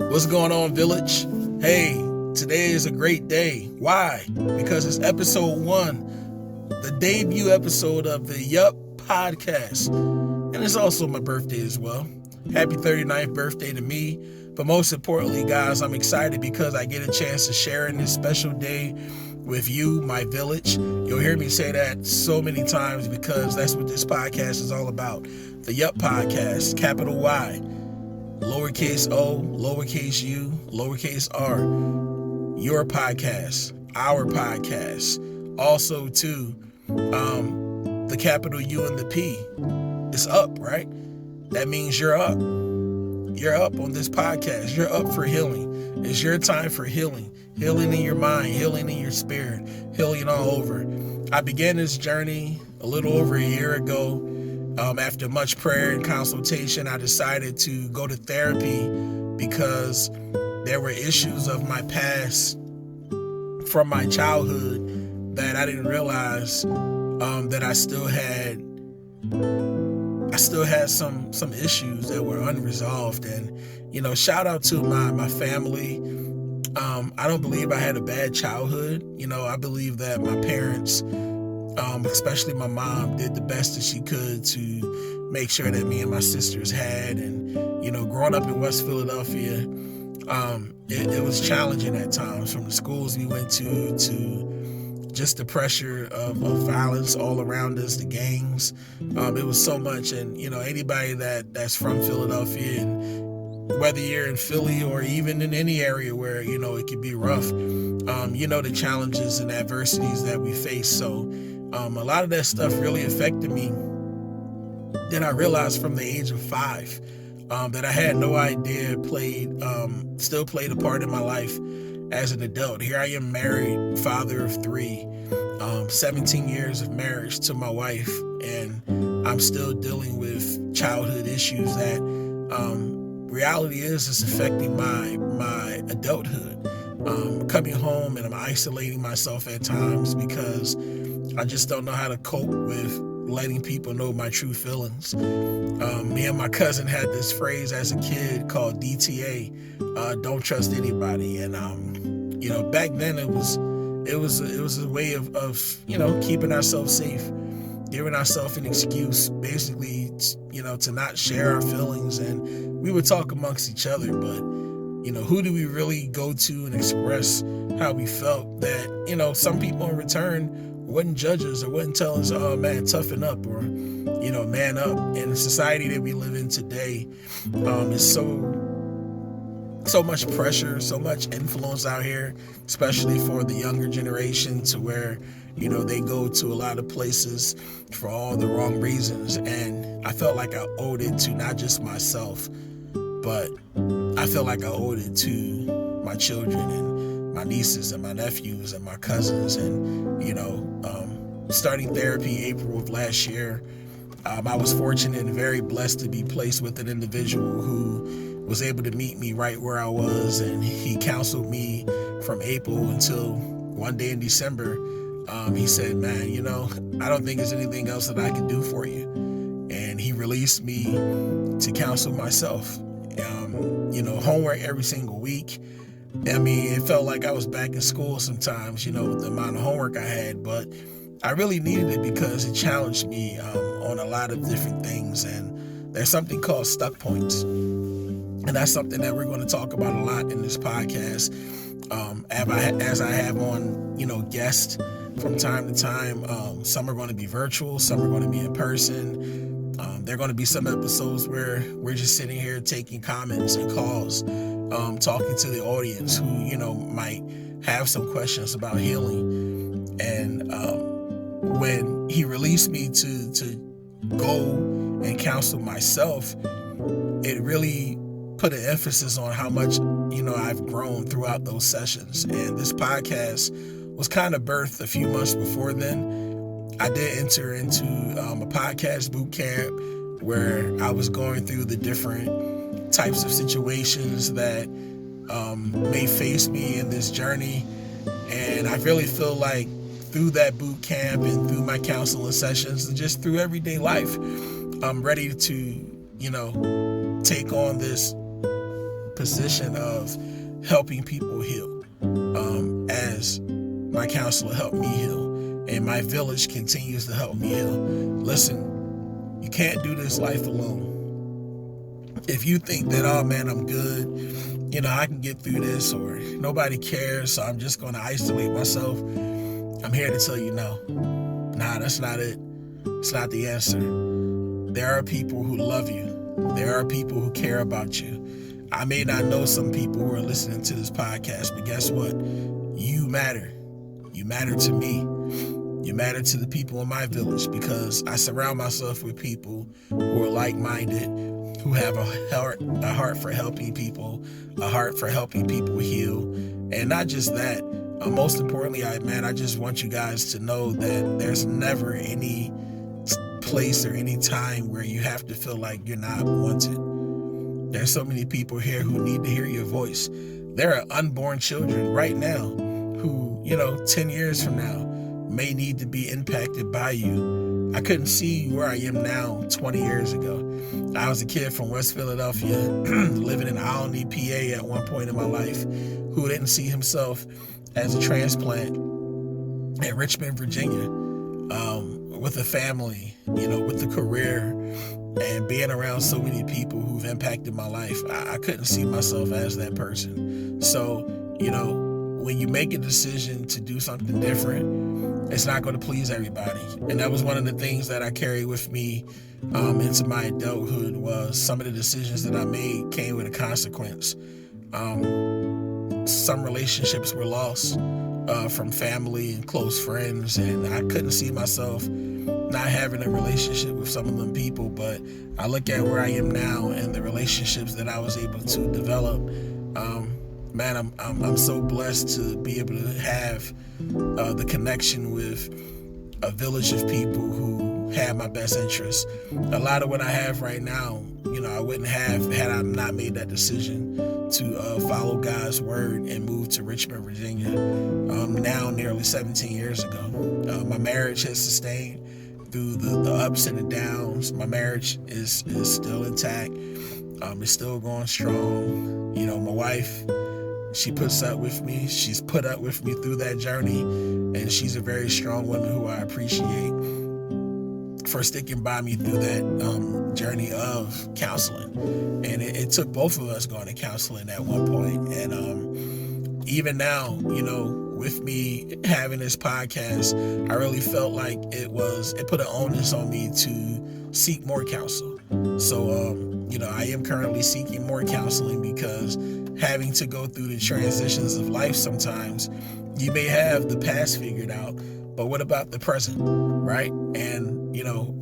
What's going on, Village? Hey, today is a great day. Why? Because it's episode 1, the debut episode of the Yup podcast. And it's also my birthday as well. Happy 39th birthday to me. But most importantly, guys, I'm excited because I get a chance to share in this special day with you, my village. You'll hear me say that so many times because that's what this podcast is all about. The Yup podcast, capital Y, lowercase o, lowercase u, lowercase r. Your podcast, our podcast. Also, too, the capital U and the P. It's up, right? That means you're up. You're up on this podcast. You're up for healing. It's your time for healing. Healing in your mind, healing in your spirit, healing all over. I began this journey a little over a year ago. After much prayer and consultation, I decided to go to therapy because there were issues of my past from my childhood that I didn't realize that I still had some issues that were unresolved. And shout out to my family. I don't believe I had a bad childhood. I believe that my parents, especially my mom, did the best that she could to make sure that me and my sisters had. And growing up in West Philadelphia, it was challenging at times, from the schools we went to just the pressure of violence all around us, the gangs. It was so much. And anybody that's from Philadelphia, and whether you're in Philly or even in any area where it could be rough, the challenges and adversities that we face. So a lot of that stuff really affected me. Then I realized from the age of 5 that I had no idea still played a part in my life as an adult. Here I am, married, father of 3, 17 years of marriage to my wife, and I'm still dealing with childhood issues that reality is it's affecting my adulthood. Coming home and I'm isolating myself at times because I just don't know how to cope with letting people know my true feelings. Me and my cousin had this phrase as a kid called DTA, don't trust anybody. And back then it was a way of keeping ourselves safe, giving ourselves an excuse, basically, to not share our feelings. And we would talk amongst each other, but who do we really go to and express how we felt? That some people in return wouldn't judge us or wouldn't tell us, oh man, toughen up, or man up. And the society that we live in today is so much pressure, so much influence out here, especially for the younger generation, to where they go to a lot of places for all the wrong reasons. And I felt like I owed it to not just myself, but I felt like I owed it to my children and my nieces and my nephews and my cousins. And starting therapy April of last year, I was fortunate and very blessed to be placed with an individual who was able to meet me right where I was, and he counseled me from April until one day in December. He said, man, I don't think there's anything else that I can do for you. And he released me to counsel myself. Homework every single week. I mean, it felt like I was back in school sometimes, with the amount of homework I had, but I really needed it because it challenged me on a lot of different things. And there's something called stuck points. And that's something that we're going to talk about a lot in this podcast. As I have on, guests from time to time. Some are going to be virtual, some are going to be in person. There are going to be some episodes where we're just sitting here taking comments and calls, talking to the audience who, might have some questions about healing. And when he released me to go and counsel myself, it really put an emphasis on how much, I've grown throughout those sessions. And this podcast was kind of birthed a few months before then. I did enter into a podcast boot camp where I was going through the different types of situations that may face me in this journey. And I really feel like through that boot camp and through my counseling sessions and just through everyday life, I'm ready to, take on this position of helping people heal, as my counselor helped me heal, and my village continues to help me heal. Listen, you can't do this life alone. If you think that, oh man, I'm good, I can get through this, or nobody cares, so I'm just going to isolate myself, I'm here to tell you no. Nah, that's not it. It's not the answer. There are people who love you. There are people who care about you. I may not know some people who are listening to this podcast, but guess what? You matter. You matter to me. You matter to the people in my village, because I surround myself with people who are like-minded, who have a heart for helping people, a heart for helping people heal. And not just that, most importantly, I just want you guys to know that there's never any place or any time where you have to feel like you're not wanted. There's so many people here who need to hear your voice. There are unborn children right now who, 10 years from now may need to be impacted by you. I couldn't see where I am now 20 years ago. I was a kid from West Philadelphia, living in Alny, PA at one point in my life, who didn't see himself as a transplant in Richmond, Virginia, with a family, with a career, and being around so many people who've impacted my life. I couldn't see myself as that person. So, when you make a decision to do something different, it's not going to please everybody. And that was one of the things that I carried with me into my adulthood, was some of the decisions that I made came with a consequence. Some relationships were lost from family and close friends, and I couldn't see myself not having a relationship with some of them people. But I look at where I am now and the relationships that I was able to develop. Man, I'm so blessed to be able to have the connection with a village of people who have my best interests. A lot of what I have right now, I wouldn't have had I not made that decision to follow God's word and move to Richmond, Virginia, now nearly 17 years ago. My marriage has sustained through the ups and the downs. My marriage is still intact. It's still going strong. My wife, she puts up with me. She's put up with me through that journey, and she's a very strong woman who I appreciate for sticking by me through that journey of counseling. And it took both of us going to counseling at one point. And even now, with me having this podcast, I really felt like it put an onus on me to seek more counsel. So, I am currently seeking more counseling, because having to go through the transitions of life, sometimes you may have the past figured out, but what about the present, right? And,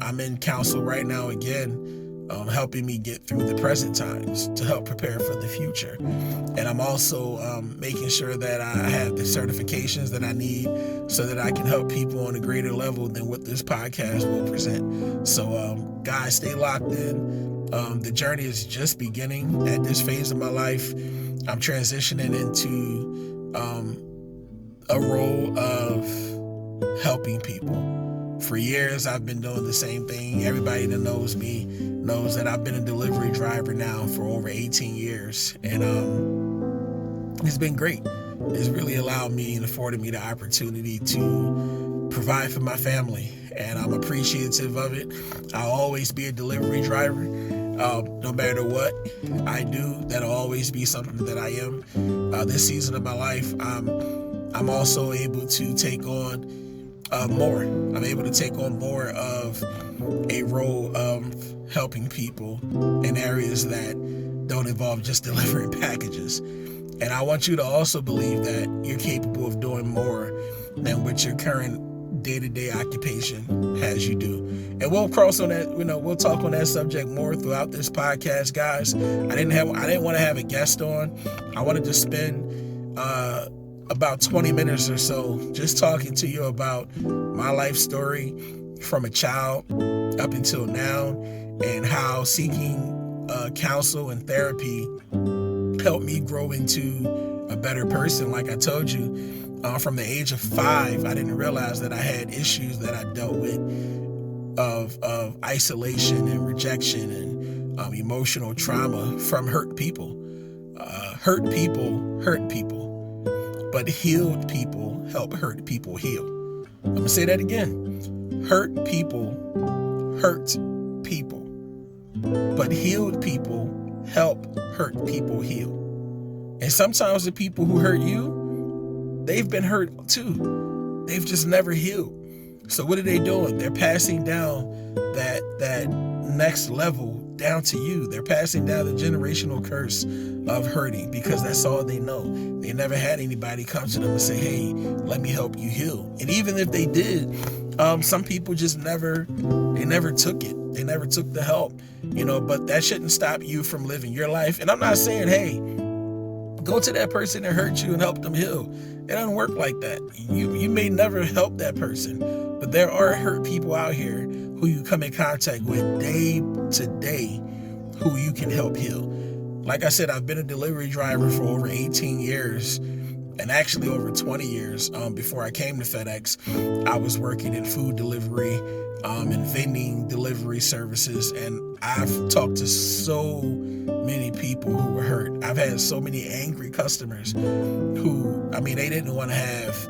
I'm in counsel right now again, helping me get through the present times to help prepare for the future. And I'm also making sure that I have the certifications that I need so that I can help people on a greater level than what this podcast will present. So, guys, stay locked in. The journey is just beginning at this phase of my life. I'm transitioning into a role of helping people. For years, I've been doing the same thing. Everybody that knows me knows that I've been a delivery driver now for over 18 years. And it's been great. It's really allowed me and afforded me the opportunity to provide for my family. And I'm appreciative of it. I'll always be a delivery driver. No matter what I do, that'll always be something that I am. This season of my life, I'm also able to take on more. I'm able to take on more of a role of helping people in areas that don't involve just delivering packages. And I want you to also believe that you're capable of doing more than what your current day-to-day occupation has you do. And we'll cross on that, we'll talk on that subject more throughout this podcast, guys. I didn't want to have a guest on. I wanted to spend about 20 minutes or so just talking to you about my life story from a child up until now, and how seeking counsel and therapy helped me grow into a better person. Like I told you, from the age of 5, I didn't realize that I had issues that I dealt with of isolation and rejection and emotional trauma from hurt people. Hurt people hurt people, but healed people help hurt people heal. I'm going to say that again. Hurt people hurt people, but healed people help hurt people heal. And sometimes the people who hurt you, they've been hurt too. They've just never healed. So what are they doing? They're passing down that next level down to you. They're passing down the generational curse of hurting because that's all they know. They never had anybody come to them and say, hey, let me help you heal. And even if they did, some people just never took it. They never took the help, but that shouldn't stop you from living your life. And I'm not saying, hey, go to that person that hurt you and help them heal. It doesn't work like that. You may never help that person, but there are hurt people out here who you come in contact with day to day who you can help heal. Like I said, I've been a delivery driver for over 18 years and actually over 20 years. Before I came to FedEx, I was working in food delivery and vending delivery services, and I've talked to so many people who were hurt. I've had so many angry customers who, they didn't want to have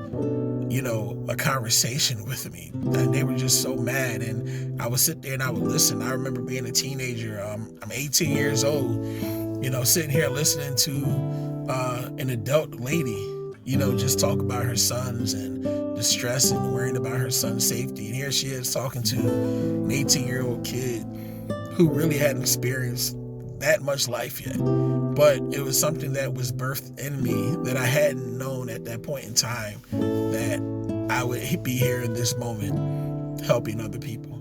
a conversation with me, and they were just so mad, and I would sit there and I would listen. I remember being a teenager. I'm 18 years old, sitting here listening to an adult lady, just talk about her sons and the stress and worrying about her son's safety. And here she is talking to an 18-year-old kid who really hadn't experienced that much life yet. But it was something that was birthed in me that I hadn't known at that point in time, that I would be here in this moment helping other people.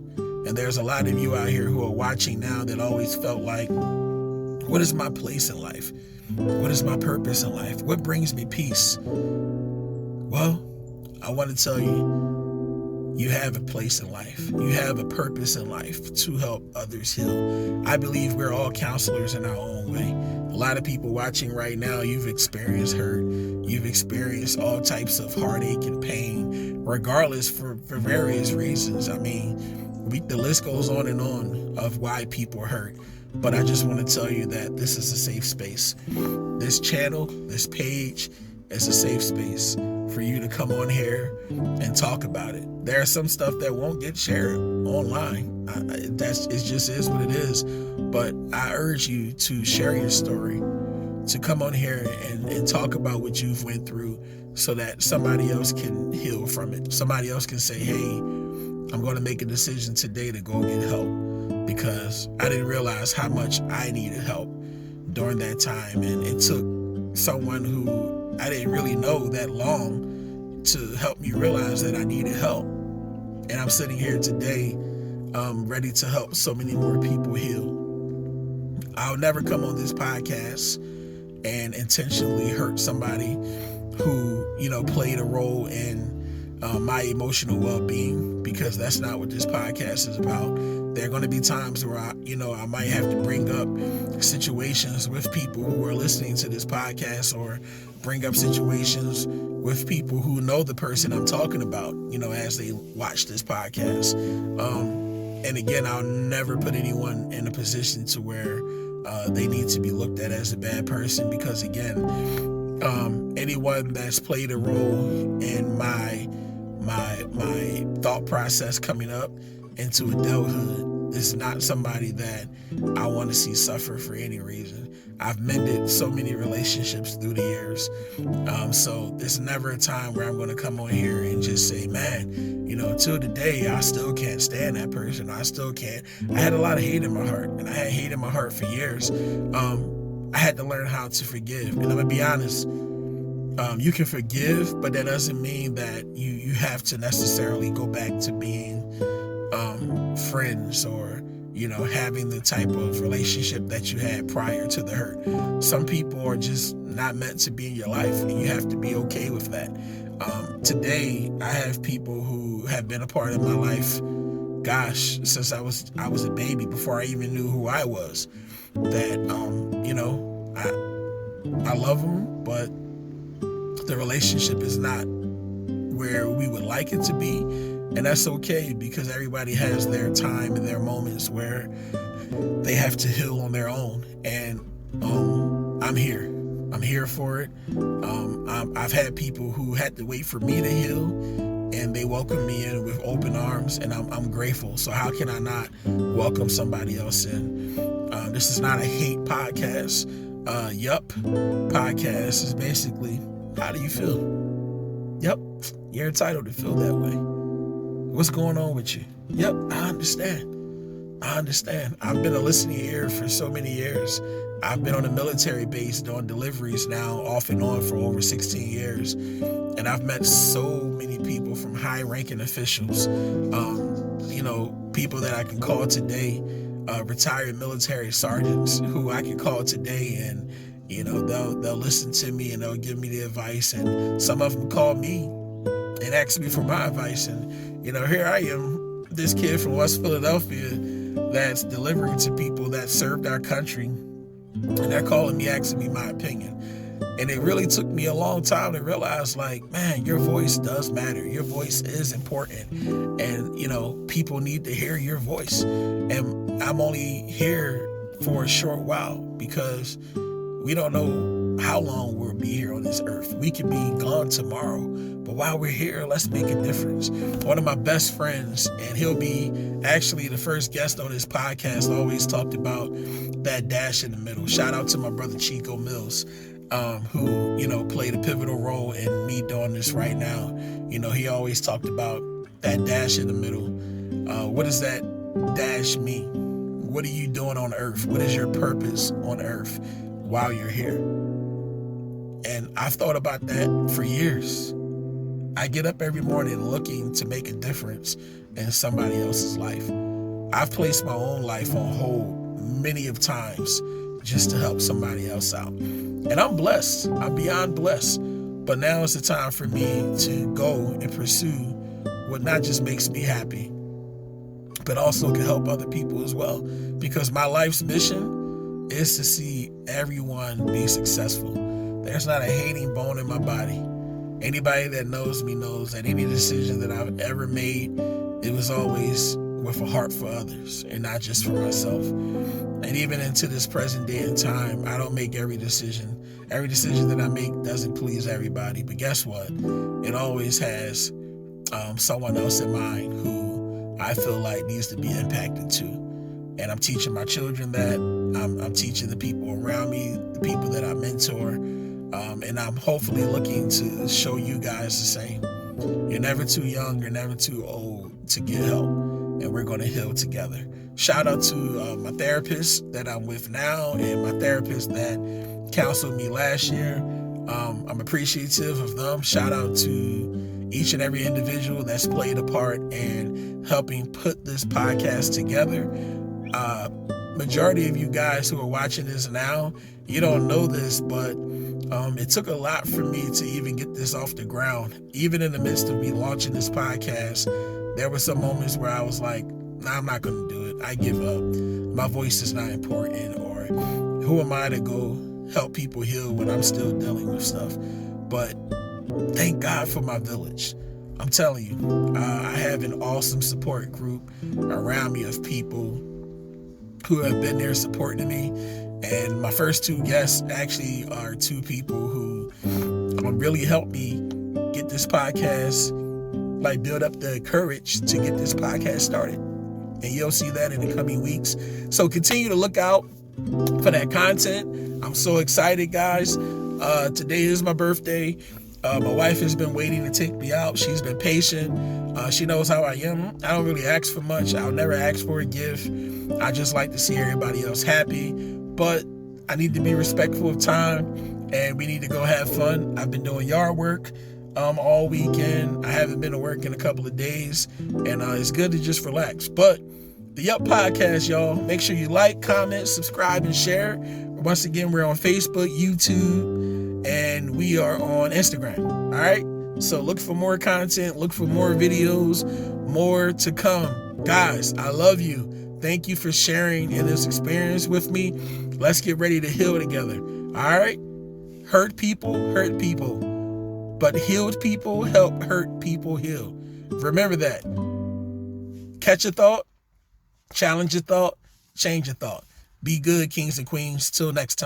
And there's a lot of you out here who are watching now that always felt like, what is my place in life? What is my purpose in life? What brings me peace? Well, I want to tell you, you have a place in life. You have a purpose in life to help others heal. I believe we're all counselors in our own way. A lot of people watching right now, you've experienced hurt. You've experienced all types of heartache and pain, regardless for various reasons. The list goes on and on of why people hurt. But I just want to tell you that this is a safe space. This channel, this page is a safe space for you to come on here and talk about it. There's some stuff that won't get shared online. It just is what it is. But I urge you to share your story, to come on here and talk about what you've went through so that somebody else can heal from it. Somebody else can say, hey, I'm going to make a decision today to go get help, because I didn't realize how much I needed help during that time. And it took someone who I didn't really know that long to help me realize that I needed help. And I'm sitting here today ready to help so many more people heal. I'll never come on this podcast and intentionally hurt somebody who, played a role in my emotional well-being, because that's not what this podcast is about. There are going to be times where I might have to bring up situations with people who are listening to this podcast, or bring up situations with people who know the person I'm talking about, as they watch this podcast. And again, I'll never put anyone in a position to where they need to be looked at as a bad person, because again, anyone that's played a role in my thought process coming up into adulthood is not somebody that I want to see suffer for any reason. I've mended so many relationships through the years. So there's never a time where I'm going to come on here and just say, man, till today, I still can't stand that person. I still can't. I had a lot of hate in my heart, and I had hate in my heart for years. I had to learn how to forgive. And I'm going to be honest, you can forgive, but that doesn't mean that you have to necessarily go back to being friends, or having the type of relationship that you had prior to the hurt. Some people are just not meant to be in your life, and you have to be okay with that. Today, I have people who have been a part of my life, since I was a baby, before I even knew who I was, that I love them, but the relationship is not where we would like it to be. And that's okay, because everybody has their time and their moments where they have to heal on their own. And I'm here. I'm here for it. I've had people who had to wait for me to heal, and they welcome me in with open arms, and I'm grateful. So how can I not welcome somebody else in? This is not a hate podcast. Yup podcast is basically, how do you feel? Yup, you're entitled to feel that way. What's going on with you? Yep, I understand. I've been a listening ear for so many years. I've been on a military base doing deliveries now off and on for over 16 years. And I've met so many people, from high-ranking officials, people that I can call today, retired military sergeants who I can call today, and they'll listen to me and they'll give me the advice. And some of them call me and ask me for my advice. And here I am, this kid from West Philadelphia that's delivering to people that served our country, and they're calling me, asking me my opinion. And it really took me a long time to realize, man, your voice does matter. Your voice is important. And, people need to hear your voice. And I'm only here for a short while because we don't know how long we'll be here on this earth. We could be gone tomorrow, but while we're here, let's make a difference. One of my best friends, and he'll be actually the first guest on this podcast, always talked about that dash in the middle. Shout out to my brother Chico Mills, who, played a pivotal role in me doing this right now. He always talked about that dash in the middle. What does that dash mean? What are you doing on earth? What is your purpose on earth while you're here? And I've thought about that for years. I get up every morning looking to make a difference in somebody else's life. I've placed my own life on hold many of times just to help somebody else out. And I'm blessed. I'm beyond blessed. But now is the time for me to go and pursue what not just makes me happy, but also can help other people as well. Because my life's mission is to see everyone be successful. There's not a hating bone in my body. Anybody that knows me knows that any decision that I've ever made, it was always with a heart for others and not just for myself. And even into this present day and time, I don't make every decision. Every decision that I make doesn't please everybody. But guess what? It always has someone else in mind who I feel like needs to be impacted too. And I'm teaching my children that. I'm teaching the people around me, the people that I mentor. And I'm hopefully looking to show you guys the same. You're never too young, you're never too old to get help. And we're going to heal together. Shout out to my therapist that I'm with now and my therapist that counseled me last year. I'm appreciative of them. Shout out to each and every individual that's played a part in helping put this podcast together. Majority of you guys who are watching this now, you don't know this, but it took a lot for me to even get this off the ground. Even in the midst of me launching this podcast, there were some moments where I was like, nah, I'm not going to do it. I give up. My voice is not important, or who am I to go help people heal when I'm still dealing with stuff? But thank God for my village. I'm telling you, I have an awesome support group around me of people who have been there supporting me. And my first two guests actually are two people who really helped me get this podcast, build up the courage to get this podcast started. And you'll see that in the coming weeks. So continue to look out for that content. I'm so excited, guys. Today is my birthday. My wife has been waiting to take me out. She's been patient. She knows how I am. I don't really ask for much. I'll never ask for a gift. I just like to see everybody else happy. But I need to be respectful of time, and we need to go have fun. I've been doing yard work all weekend. I haven't been to work in a couple of days, and it's good to just relax. But the Yup Podcast, y'all, make sure you like, comment, subscribe, and share. Once again, we're on Facebook, YouTube, and we are on Instagram. All right? So look for more content, look for more videos, more to come. Guys, I love you. Thank you for sharing in this experience with me. Let's get ready to heal together. All right? Hurt people. But healed people help hurt people heal. Remember that. Catch a thought, challenge your thought, change your thought. Be good, kings and queens. Till next time.